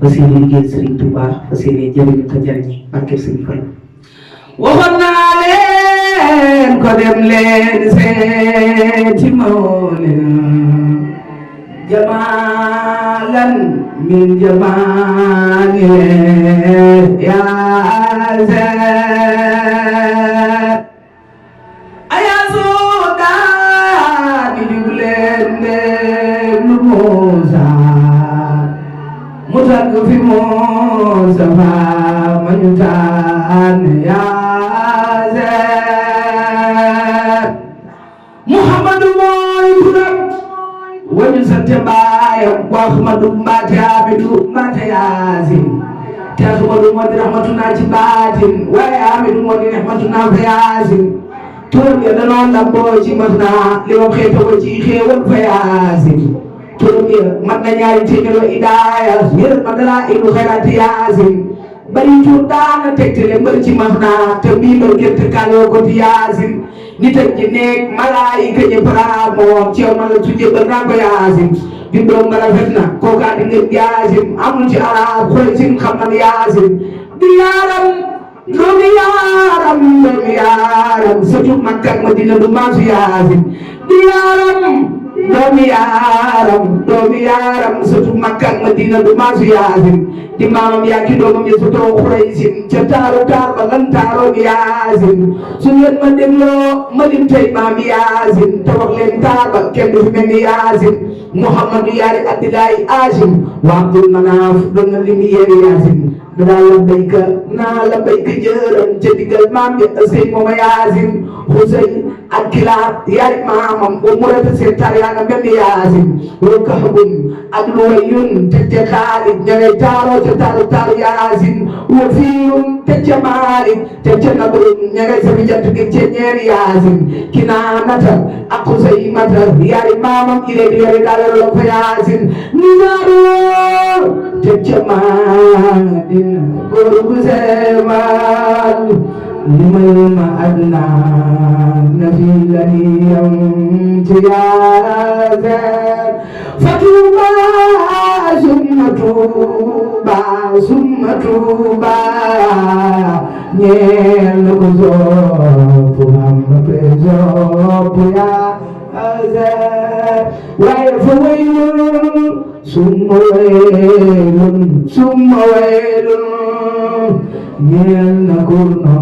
fas yéene liggéey Serigne Touba fas yéene jëriñu te jëriñi barke Serigne Fall. waxoon naa leen ko dem leen seeti mawlin jamaalan min jamaali Yacine aya suudaani jug leen déglu Muusa mu tagg fi Muusa ma ñu tànn Yacine Muhammadu mooy turam wañu sante baayam wa Ahmadu mbaate Amidu mbaate Yacine te Ahmadu moo di rahmatuna ci baatin waaye Amidu moo di rahmatuna fa Yacine turam ya danoo lamboo ci mat naa li ma xeetoo ci xéewal fa Yacine turam ya mat na ñaari téeméer idaaya yërët ma dara ilu xayraati Yacine bari tur daana tegtale mbër ci mat naa te bii mbër gerte kaaloo ko di Yacine nit ak ji nekk malaayika ñëpp raamoo ci yow ma la tujjee ba naa ko Yacine bindoom nga rafet na kookaa di ngeen Yacine amul ci arab xuraysin xam na Yacine di yaaram doomi yaaram sëtu Makka ak Madina du maasu Yacine di yaaram doomi yaaram sëtu Makka ak Madina du maasu Yacine di maamam yaa ki doomam ya sutoo xuraysin ca taaru taar ba lan taaroo Yacine su ngeen ma dégloo ma lim tey maam Yacine te wax leen taar ba kenn du fi mel ni Yacine Muhammadu yaari Abdillahi Hashim wa Abdul Manaf doon na lim yéeri Yacine danaa la béyka naa la béyka jërëm ca diggal maam ya sëy mooma Yacine Xuseyn ak Kilaab yaari maamam o murata seen taar yaa nga mel ni Yacine wa Kahbun ak Luwayun teg ca Xaalid ña ngay taaroo ca taaru Yacine wa Fiirun teg ca Maalik teg ca Nabrun ña ngay safi jant gi ca ñeeri Yacine Kinaanata ak Xuseymata yaari maamam ile di yore daal fa Yacine Nizaaru teg ca Maadin góor gu seemal limal ma adnaan na fi laniyam ci Yacine Fatou summa Tuuba ñeel na ko sopp am na pe sopp Yacine waaye fa waylun summa waylun ñeel na ko no